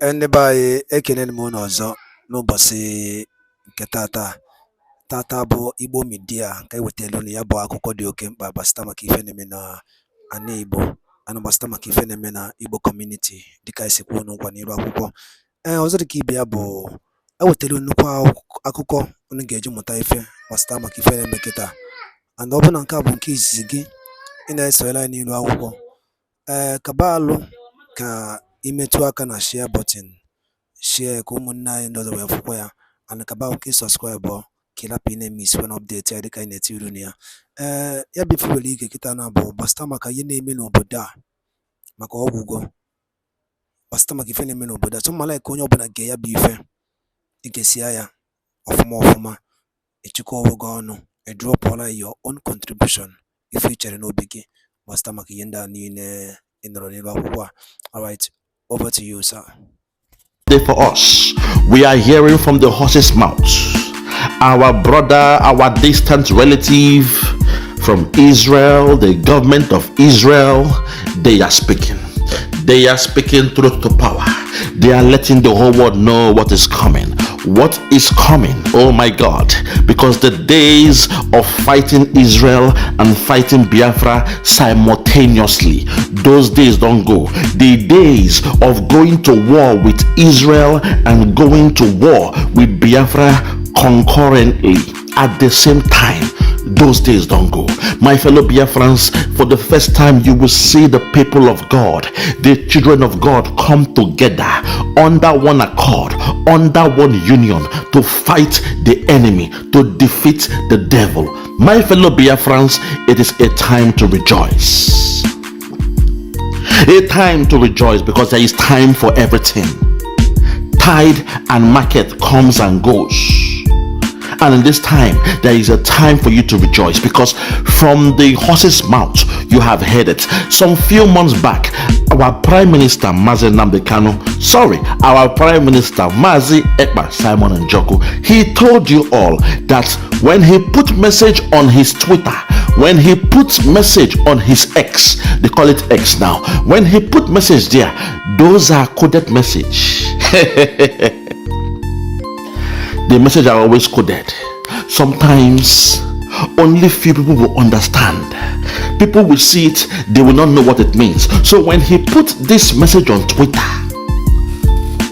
Ndị be anyị ekeneni m unu ọzọ n'ụbọchị nke tata bụ Igbo Media ka ewetara unu ya bụ akụkọ dị oke mkpa gbasịta maka ife na-eme na ana Igbo ana gbasịta maka ife na-eme na Igbo community dịka esi kwuo n'ụkwa n'iru akwụkwọ. Ọzọ dịka ibe ya bụ ewetara nnukwu akụkọ unu ga-eji mụta ife gbasịta maka ife na-eme kịta, and ọ bụ na nke a bụ nke izizi gị ị na-esonyere anyị n'iru akwụkwọ, kaba alụ ka imetụ aka na share button, share ka ụmụnne anyị ndị ọzọ wee fụkwa ya, and kaba ahụ ka ị subscribe ka ịrapụ ị na-emis when update ya dịka anyị na-eti uru na ya. Ya bụ ife nwere ike kịta na bụ gbasịta maka ihe na-eme n'obodo a, maka ọgwụgwọ gbasịta maka ife na-eme n'obodo a. Tụmala ka onye ọbụla gee ya bụ ife, ịgesia ya ọfụma ịchịkọ onwe gị ọnụ, drọpụọla your own contribution ife ị chere n'obi gị gbasịta maka ihe ndị a niile ị nọrọ n'elu akwụkwọ a. Alright, over to you, sir. For us, we are hearing from the horse's mouth. Our brother, our distant relative from Israel, the government of Israel, they are speaking. They are speaking truth to power. They are letting the whole world know what is coming. What is coming? Oh my God. Because the days of fighting Israel and fighting Biafra simultaneously, those days don't go. The days of going to war with Israel and going to war with Biafra concurrently at the same time, those days don't go. My fellow Biafrans, for the first time you will see the people of God, the children of God, come together under one accord, under one union to fight the enemy, to defeat the devil. My fellow Biafrans, it is a time to rejoice. A time to rejoice, because there is time for everything. Tide and market comes and goes. And in this time, there is a time for you to rejoice, because from the horse's mouth, you have heard it. Some few months back, our Prime Minister, Mazi our Prime Minister, Mazi Ekpa, Simon and Joko, he told you all that when he put message on his Twitter, when he put message on his X, they call it X now, when he put message there, those are coded message. The message are always coded. Sometimes only few people will understand. People will see it, they will not know what it means. So when he put this message on Twitter,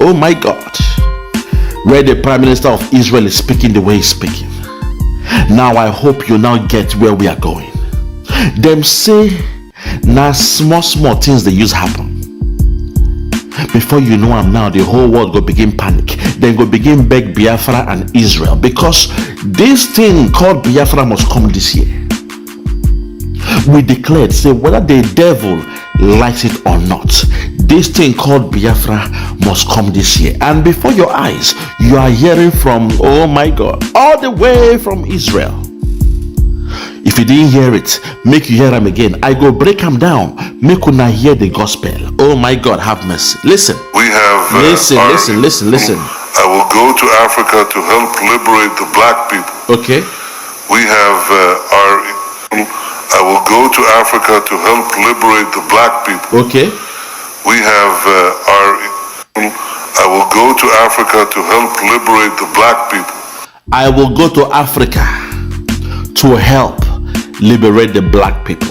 oh my God, where the Prime Minister of Israel is speaking the way he's speaking. Now I hope you now get where we are going. Them say now small things they use happen. Before you know them now, the whole world go begin panic. Then go begin beg Biafra and Israel, because this thing called Biafra must come this year. We declared, say whether the devil likes it or not, this thing called Biafra must come this year. And before your eyes, you are hearing from, oh my God, all the way from Israel. If you didn't hear it, make you hear them again. I go break them down. Make you not hear the gospel. Oh my God, have mercy. Listen. We have listen. I will go to Africa to help liberate the black people. Okay. We have I will go to Africa to help liberate the black people. Okay. We have I will go to Africa to help liberate the black people. I will go to Africa to help liberate the black people.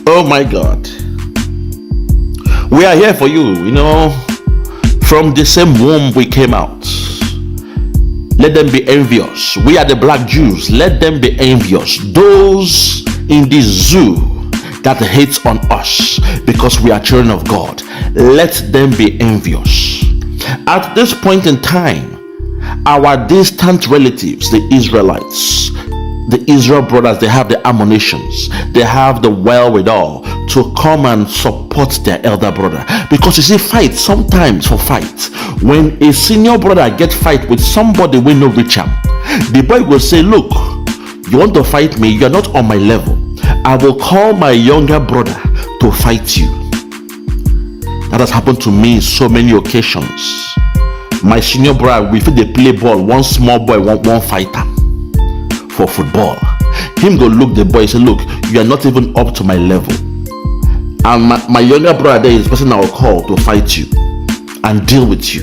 Oh my God. We are here for you, from the same womb we came out. Let them be envious. We are the black Jews. Let them be envious. Those in the zoo that hates on us because we are children of God, let them be envious. At this point in time, our distant relatives, the Israelites, the Israel brothers, they have the ammunitions, they have the wherewithal to come and support their elder brother. Because you see, fight sometimes for fight, when a senior brother get fight with somebody we no reach him, the boy will say, look, you want to fight me, you're not on my level, I will call my younger brother to fight you. That has happened to me so many occasions. My senior brother, we feel they play ball, one small boy, one fighter for football. Him go look the boy, say, look, you are not even up to my level. And my younger brother there is the person I will call to fight you. and deal with you.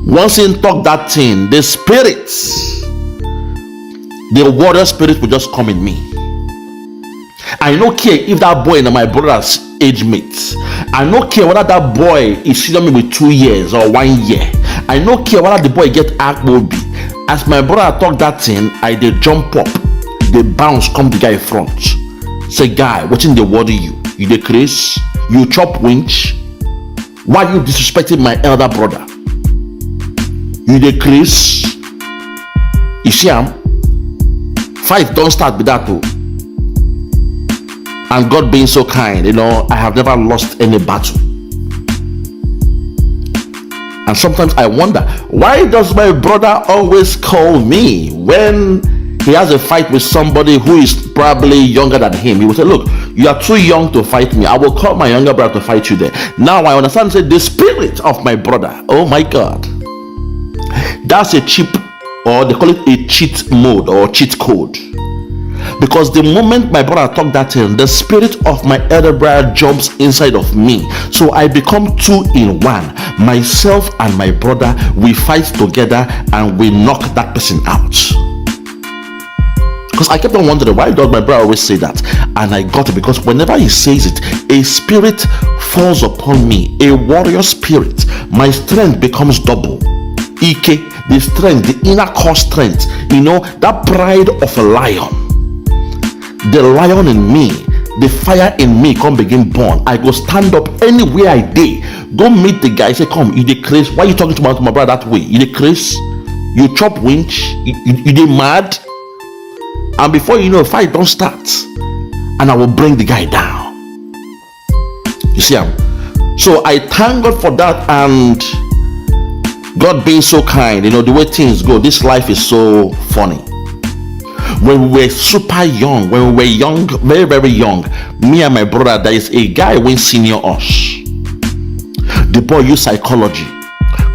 Once he talk that thing, the spirits, the warrior spirit will just come in me. I don't care if that boy and my brother's age mates. I don't care whether that boy is senior me with 2 years or 1 year. I don't care whether the boy get IGBO. As my brother talk that thing, I dey jump up, they bounce, come the guy in front. Say, guy, what's in the water you? You dey craze? You chop winch? Why you disrespecting my elder brother? You dey craze? You see am? Fight don't start with that too. And God being so kind, I have never lost any battle. And sometimes I wonder, why does my brother always call me when he has a fight with somebody who is probably younger than him? He will say, look, you are too young to fight me. I will call my younger brother to fight you there. Now I understand, say, the spirit of my brother. Oh my God. That's a cheap, or they call it a cheat mode or cheat code. Because the moment my brother talk that thing, the spirit of my elder brother jumps inside of me. So I become 2 in 1. Myself and my brother, we fight together and we knock that person out. Because I kept on wondering, why does my brother always say that? And I got it, because whenever he says it, a spirit falls upon me, a warrior spirit. My strength becomes double. Ike, the strength, the inner core strength, that pride of a lion. The lion in me, the fire in me come begin burn. I go stand up anywhere I dey. Go meet the guy, say, come, you dey craze? Why you talking to my brother that way? You dey craze? You chop winch? You dey mad? And before you know, fight don't start. And I will bring the guy down. You see him? So I thank God for that, and God being so kind, the way things go, this life is so funny. When we were super young, when we were young, very, very young, me and my brother, there is a guy when senior us. The boy use psychology.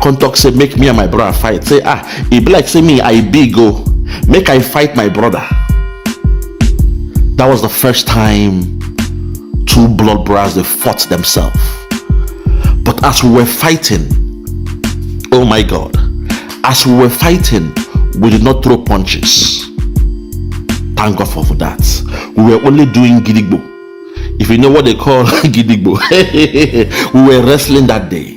Contact say, make me and my brother fight. Say, it be like, say me, I big go. Make I fight my brother. That was the first time 2 blood brothers, they fought themselves. But as we were fighting, oh my God, as we were fighting, we did not throw punches. Thank God for that. We were only doing gidigbo. If you know what they call gidigbo, we were wrestling that day.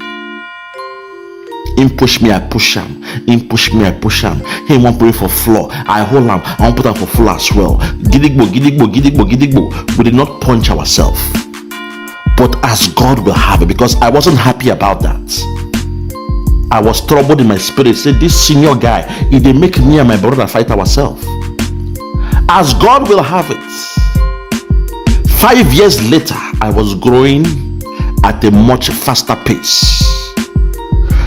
Him push me, I push him. Him push me, I push him. He won't pray for floor. I hold him. I won't put him for floor as well. Gidigbo, gidigbo, gidigbo, gidigbo. We did not punch ourselves. But as God will have it, because I wasn't happy about that. I was troubled in my spirit. Say, this senior guy, if they make me and my brother fight ourselves. As God will have it. 5 years later, I was growing at a much faster pace.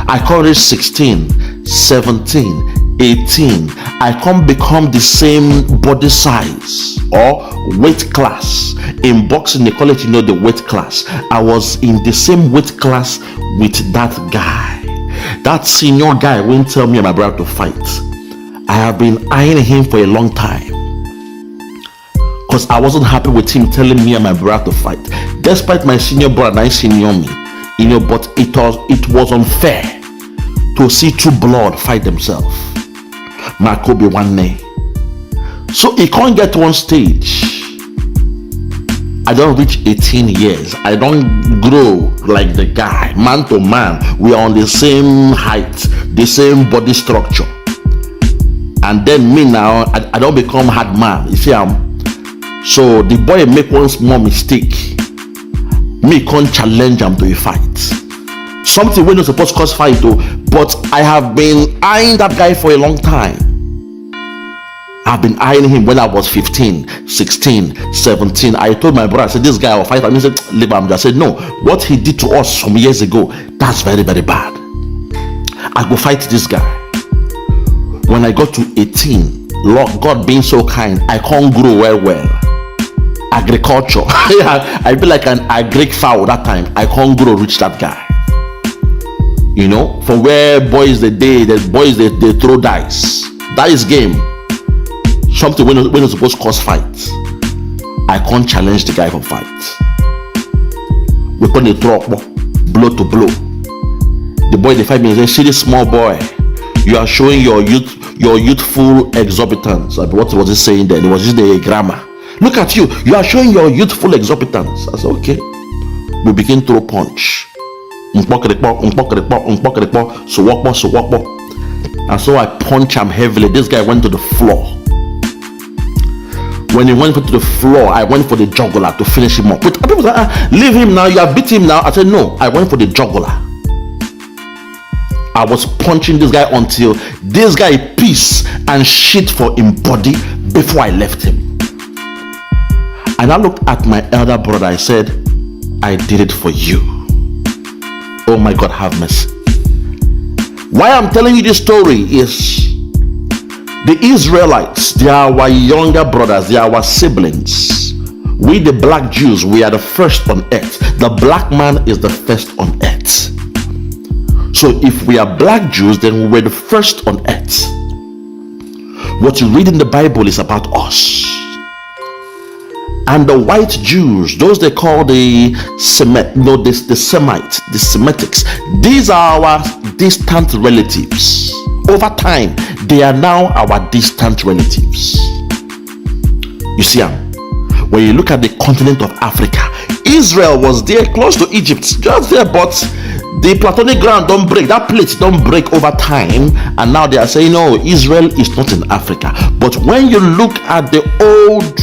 I can't reach 16, 17, 18. I can't become the same body size or weight class. In boxing, they call it, the weight class. I was in the same weight class with that guy. That senior guy won't tell me and my brother to fight. I have been eyeing him for a long time. Because I wasn't happy with him telling me and my brother to fight. Despite my senior brother and senior me. But it was unfair to see 2 blood fight themselves. Makobi one day. So he can't get to one stage. I don't reach 18 years. I don't grow like the guy. Man to man, we are on the same height, the same body structure. And then me now, I don't become hard man. You see, so the boy make one small mistake. Me can't challenge him to a fight. Something we're not supposed to cause fight though. But I have been eyeing that guy for a long time. I've been eyeing him when I was 15, 16, 17. I told my brother, I said, this guy will fight. And he said, leave him. I said, no, what he did to us some years ago, that's very, very bad. I go fight this guy. When I got to 18, Lord God being so kind, I can't grow well. Agriculture. I feel like an agric fowl that time. I can't grow reach that guy. From where boys they throw dice. Dice game. Something when you're supposed to cause fight. I can't challenge the guy for fight. We put a throw blow to blow. boy they fight me and say, see this small boy, you are showing your youthful exorbitance. What was he saying then? It was just the grammar. Look at you, you are showing your youthful exorbitance. I said, okay. We begin to throw punch. So walk. And so I punch him heavily. This guy went to the floor. When he went to the floor, I went for the jugular to finish him up. But people said, leave him now, you have beat him now. I said, no, I went for the jugular. I was punching this guy until this guy pissed and shit for him body before I left him. And I looked at my elder brother. I said, I did it for you. Oh my God, have mercy. Why I'm telling you this story is the Israelites, they are our younger brothers, they are our siblings. We the black Jews, we are the first on earth. The black man is the first on earth. So if we are black Jews, then we're the first on earth. What you read in the Bible is about us. And the white Jews, those they call the Semites, the Semitics, these are our distant relatives. Over time, they are now our distant relatives. You see, when you look at the continent of Africa, Israel was there close to Egypt, just there, but the platonic ground don't break, that plate don't break over time, and now they are saying, no, Israel is not in Africa. But when you look at the old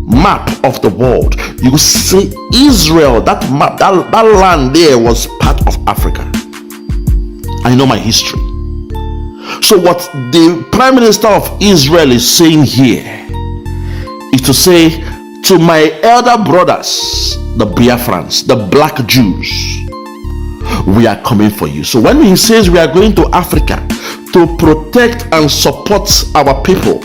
map of the world, you see Israel, that map, that land there was part of Africa. I know my history. So what the Prime Minister of Israel is saying here is to say to my elder brothers, the Biafrans, the black Jews, we are coming for you. So when he says we are going to Africa to protect and support our people,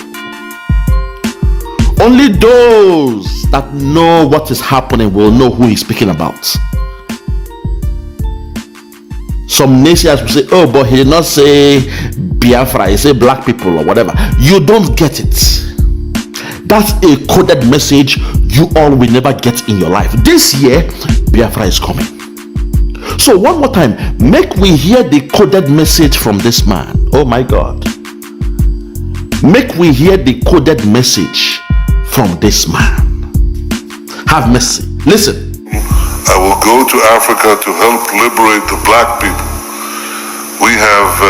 only those that know what is happening will know who he's speaking about. Some nations will say, oh, but he did not say Biafra, he said black people or whatever. You don't get it. That's a coded message you all will never get in your life. This year, Biafra is coming. So one more time, make we hear the coded message from this man. Oh my God. Make we hear the coded message from this man. Have mercy. Listen. I will go to Africa to help liberate the black people. We have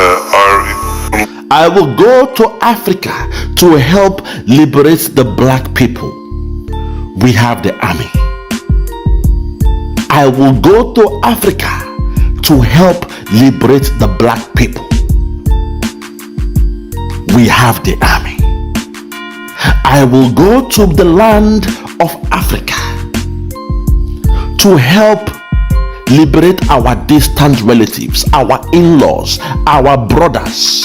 I will go to Africa to help liberate the black people. We have the army. I will go to Africa to help liberate the black people. We have the army. I will go to the land of Africa to help liberate our distant relatives, our in-laws, our brothers.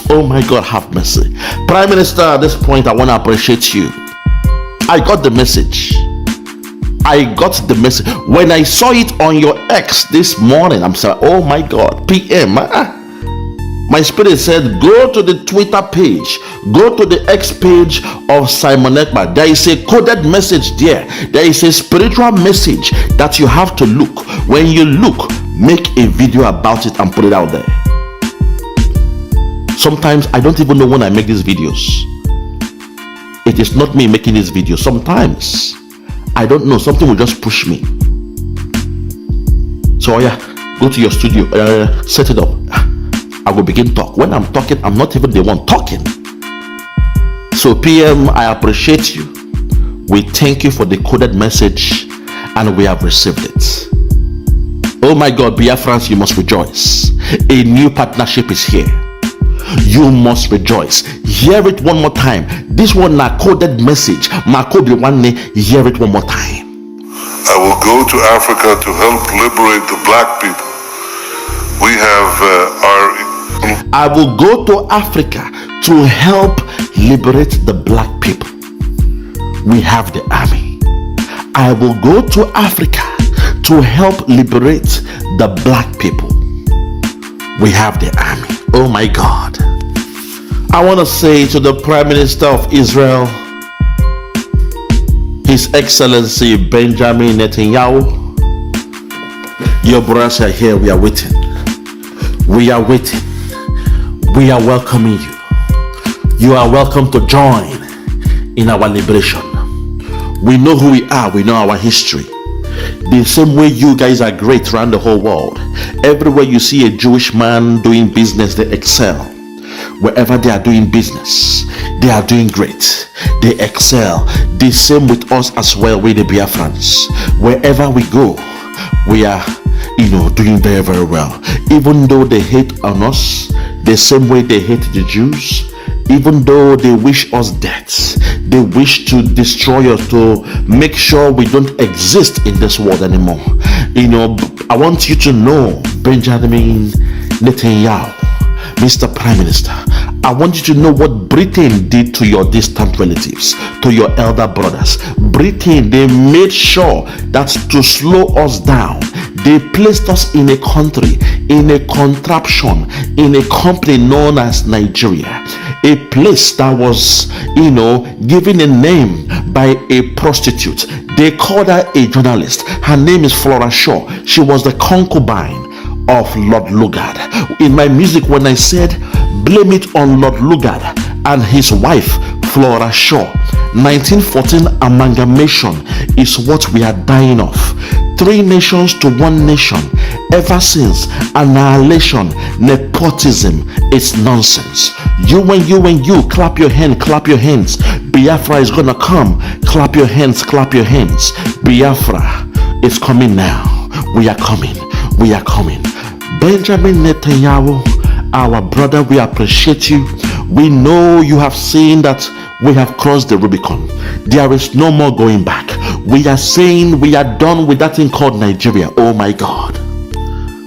Oh my God, have mercy. Prime Minister, at this point, I want to appreciate you. I got the message. I got the message. When I saw it on your X this morning, I'm saying, oh my God, PM. My spirit said, go to the Twitter page, go to the X page of Simon Ekpa. There is a coded message there. There is a spiritual message that you have to look. When you look, make a video about it and put it out there. Sometimes I don't even know when I make these videos. It is not me making this video. Sometimes I don't know, something will just push me. So yeah, go to your studio, set it up. I will begin talk. When I'm talking, I'm not even the one talking. So PM, I appreciate you. We thank you for the coded message and we have received it. Oh my God, Biafrans, you must rejoice. A new partnership is here. You must rejoice. Hear it one more time. This one na coded message. Makobi one, hear it one more time. I will go to Africa to help liberate the black people. We have I will go to Africa to help liberate the black people. We have the army. I will go to Africa to help liberate the black people. We have the army. Oh my God. I want to say to the Prime Minister of Israel, His Excellency Benjamin Netanyahu, Your brothers are here. We are waiting. We are waiting. We are welcoming you. You are welcome to join in our liberation. We know who we are. We know our history. The same way you guys are great around the whole world. Everywhere you see a Jewish man doing business, they excel. Wherever they are doing business, they are doing great. They excel. The same with us as well, with the Biafrans. Wherever we go, we are, doing very, very well. Even though they hate on us, the same way they hate the Jews, even though they wish us death, they wish to destroy us, to make sure we don't exist in this world anymore. I want you to know, Benjamin Netanyahu, Mr. Prime Minister, I want you to know what Britain did to your distant relatives, to your elder brothers. Britain, they made sure that to slow us down, they placed us in a country, in a contraption, in a company known as Nigeria. A place that was, given a name by a prostitute. They called her a journalist. Her name is Flora Shaw. She was the concubine of Lord Lugard. In my music, when I said blame it on Lord Lugard and his wife Flora Shaw, 1914 amalgamation is what we are dying of. 3 nations to 1 nation. Ever since, annihilation, nepotism is nonsense. You and you, clap your hands. Biafra is gonna come. Clap your hands. Biafra is coming now. We are coming. Benjamin Netanyahu, our brother, we appreciate you. We know you have seen that we have crossed the Rubicon. There is no more going back. We are saying we are done with that thing called Nigeria. Oh my God.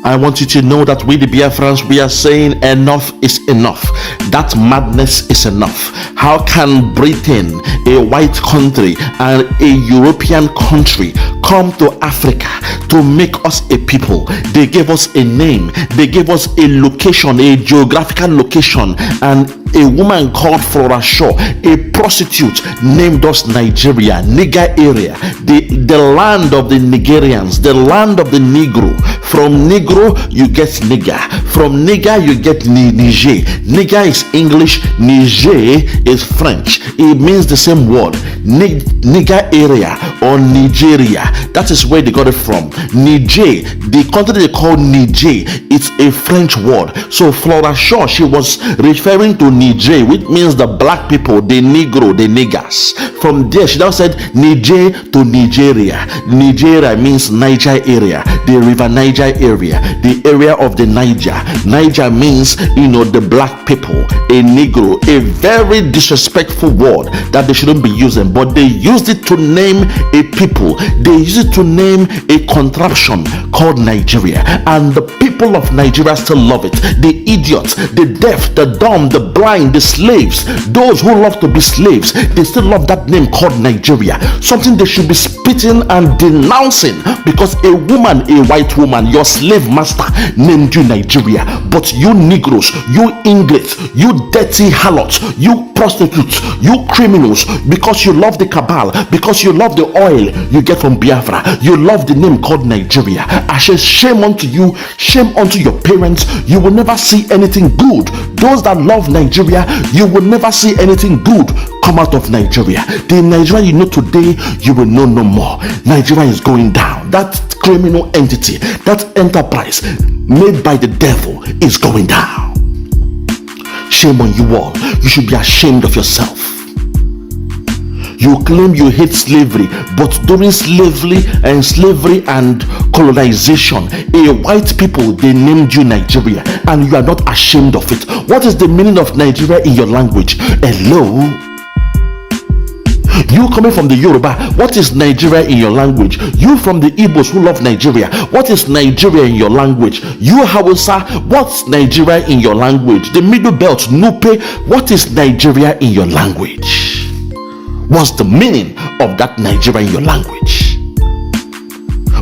I want you to know that we the Biafrans, we are saying enough is enough. That madness is enough. How can Britain, a white country, and a European country come to Africa to make us a people? They gave us a name, they gave us a location, a geographical location, and a woman called Flora Shaw, a prostitute, named us Nigeria, Niger area, the land of the Nigerians, the land of the Negro. From Negro you get Niger, from Niger you get Niger. Niger is English, Niger is French. It means the same word, Niger area or Nigeria. That is where they got it from. Niger, the country they call Niger, it's a French word. So Flora Shaw, she was referring to Niger, which means the black people, the Negro, the niggers. From there she now said Niger to Nigeria. Nigeria means Niger area, the river Niger area, the area of the Niger. Niger means, the black people, a Negro, a very disrespectful word that they shouldn't be using, but they used it to name a people. They used it to name a contraption called Nigeria, and the people of Nigeria still love it. The idiots, the deaf, the dumb, the blind, the slaves, those who love to be slaves, they still love that name called Nigeria. Something they should be spitting and denouncing, because a woman, a white woman, your slave master named you Nigeria. But you Negroes, you English, you dirty harlots, you prostitutes, you criminals, because you love the cabal, because you love the oil you get from Biafra, you love the name called Nigeria. I say shame unto you, shame unto your parents. You will never see anything good. Those that love Nigeria, you will never see anything good come out of Nigeria. The Nigeria you know today, you will know no more. Nigeria is going down. That criminal entity, that enterprise made by the devil is going down. Shame on you all. You should be ashamed of yourself. You claim you hate slavery, but during slavery and colonization, a white people, they named you Nigeria, and you are not ashamed of it. What is the meaning of Nigeria in your language? Hello? You coming from the Yoruba, what is Nigeria in your language? You from the Igbos who love Nigeria, what is Nigeria in your language? You Hausa, what's Nigeria in your language? The Middle Belt, Nupe, what is Nigeria in your language? What's the meaning of that Nigeria in your language?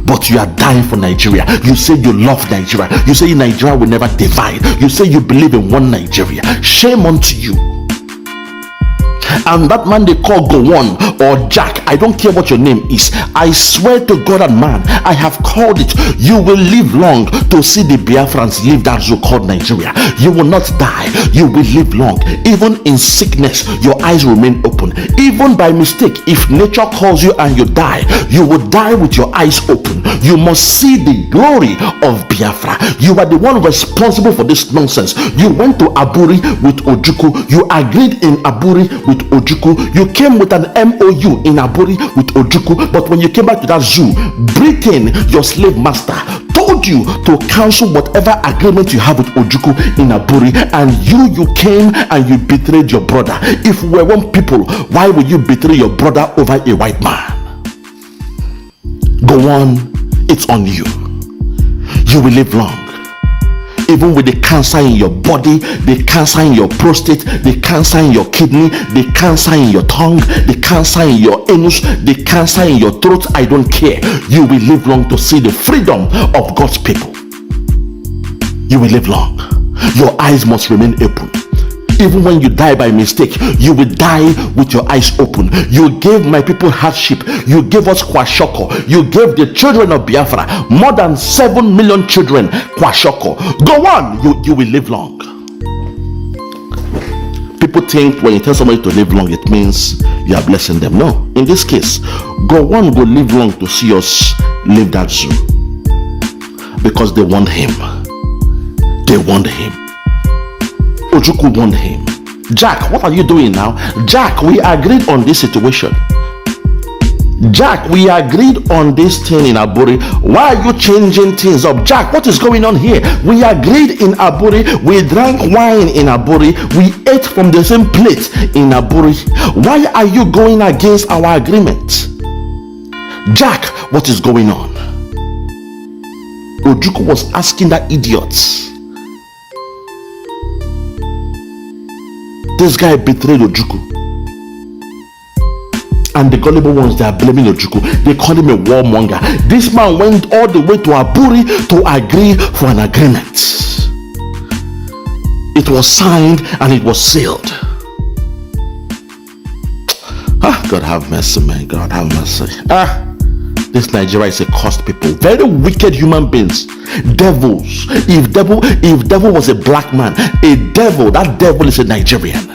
But you are dying for Nigeria. You say you love Nigeria. You say Nigeria will never divide. You say you believe in one Nigeria. Shame unto you. and that man they call Gowon or Jack, I don't care what your name is, I swear to God and man, I have called it, you will live long to see the Biafrans leave that zoo called Nigeria. You will not die, you will live long. Even in sickness, your eyes remain open. Even by mistake, if nature calls you and you die, you will die with your eyes open. You must see the glory of Biafra. You are the one responsible for this nonsense. You went to Aburi with Ojukwu, you agreed in Aburi with Ojukwu, you came with an MOU in Aburi with Ojukwu, but when you came back to that zoo, Britain, your slave master, told you to cancel whatever agreement you have with Ojukwu in Aburi, and you came and you betrayed your brother. If we were one people, why would you betray your brother over a white man? Go on, it's on you. You will live long. Even with the cancer in your body, the cancer in your prostate, the cancer in your kidney, the cancer in your tongue, the cancer in your anus, the cancer in your throat, I don't care. You will live long to see the freedom of God's people. You will live long. Your eyes must remain open. Even when you die by mistake, you will die with your eyes open. You gave my people hardship. You gave us kwashoko. You gave the children of Biafra, more than 7 million children, kwashoko. Go on, you will live long. People think when you tell somebody to live long, it means you are blessing them. No, in this case, go on, go live long to see us leave that zoo. Because they want him. They want him. Ojukwu want him. Jack, what are you doing now? Jack, we agreed on this situation. Jack, we agreed on this thing in Aburi. Why are you changing things up? Jack, what is going on here? We agreed in Aburi. We drank wine in Aburi. We ate from the same plate in Aburi. Why are you going against our agreement? Jack, what is going on? Ojukwu was asking that idiot. This guy betrayed Ojukwu. And the gullible ones, they are blaming Ojukwu. They call him a warmonger. This man went all the way to Aburi to agree for an agreement. It was signed and it was sealed. God have mercy, man. God have mercy. This Nigeria is a cursed people. Very wicked human beings. Devils. If devil was a black man, that devil is a Nigerian.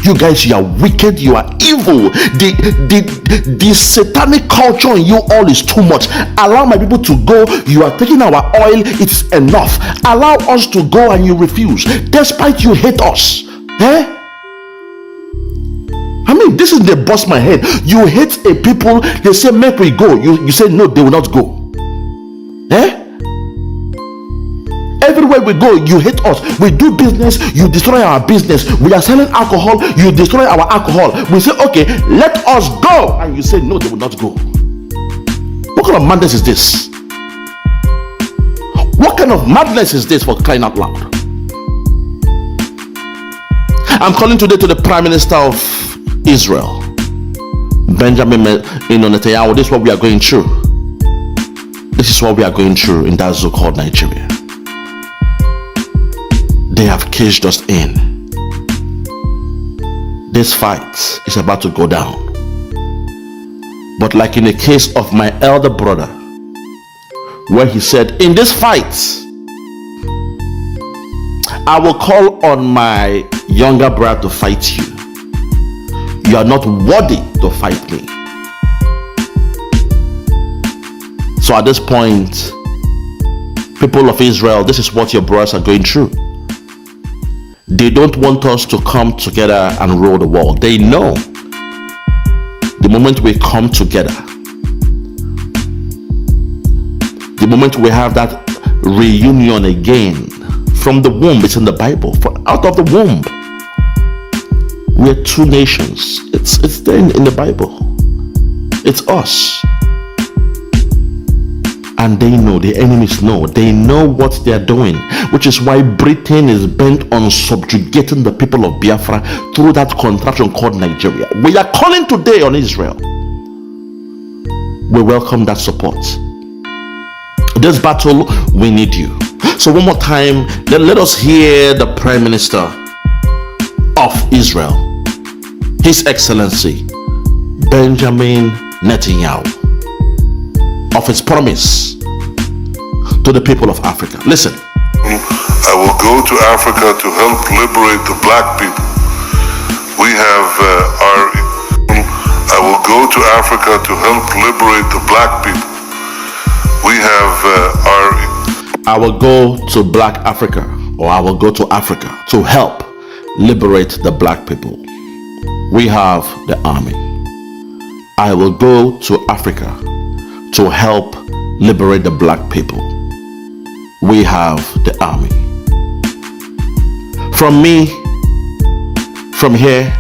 You guys, you are wicked, you are evil. The satanic culture in you all is too much. Allow my people to go. You are taking our oil, it's enough. Allow us to go and you refuse. Despite you hate us. I mean, this is the bust my head. You hate a people, they say make we go. You say no, they will not go. Everywhere we go, you hate us. We do business, you destroy our business. We are selling alcohol, you destroy our alcohol. We say, okay, let us go. And you say, no, they will not go. What kind of madness is this? What kind of madness is this, for crying out loud? I'm calling today to the Prime Minister of Israel, Benjamin Netanyahu. This is what we are going through. This is what we are going through in that zoo called Nigeria. They have caged us in. This fight is about to go down. But like in the case of my elder brother, where he said, in this fight, I will call on my younger brother to fight you. You are not worthy to fight me. So at this point, people of Israel, this is what your brothers are going through. They don't want us to come together and rule the world. They know the moment we come together, the moment we have that reunion again from the womb, it's in the Bible, out of the womb, we're two nations. It's there in the Bible. It's us. And they know, the enemies know, they know what they are doing, which is why Britain is bent on subjugating the people of Biafra through that contraption called Nigeria. We are calling today on Israel. We welcome that support. This battle, we need you. So one more time, let us hear the Prime Minister of Israel, His Excellency Benjamin Netanyahu of his promise to the people of Africa. Listen. I will go to Africa to help liberate the black people. We have I will go to Africa to help liberate the black people. We have I will go to Black Africa, or I will go to Africa to help liberate the black people. We have the army. I will go to Africa to help liberate the black people. We have the army. From me, from here,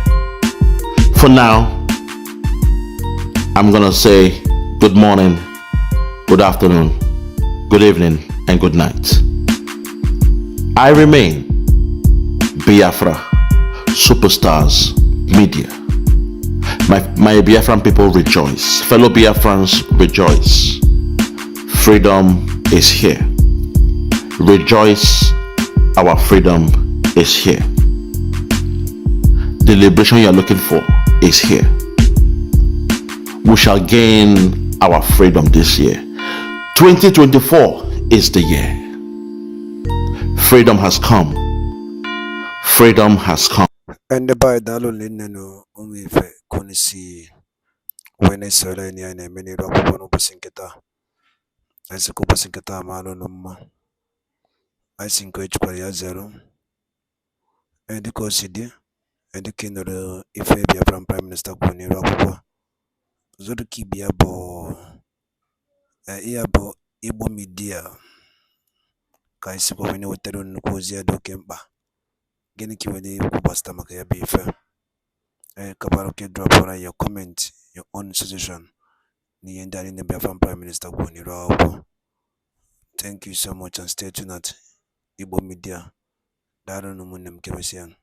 for now, I'm gonna say good morning, good afternoon, good evening, and good night. I remain Biafra Superstars Media. My Biafran people rejoice. Fellow Biafrans rejoice. Freedom is here. Rejoice, our freedom is here. The liberation you are looking for is here. We shall gain our freedom this year. 2024 is the year. Freedom has come. Freedom has come. And by Dalo Lineno, Umife, Konisi, when I saw any and many rock one opasinketa. As a copasinketa malo no more. I think which by zero. And the Cosidi, and the king of the Ifabia from Prime Minister Kuni Rockwa. Zoduki Biabo, Iabo, Ibo Media. Kaisipo when you were telling Kozia do Kemba. Geniki when you pasta Makaya Bifa. Kabaroke drop for your comment, your own suggestion. Ni endali ne Biafran Prime Minister Kuni Rockwa. Thank you so much and stay tuned at Igbo Media. Daro no munem kemesian.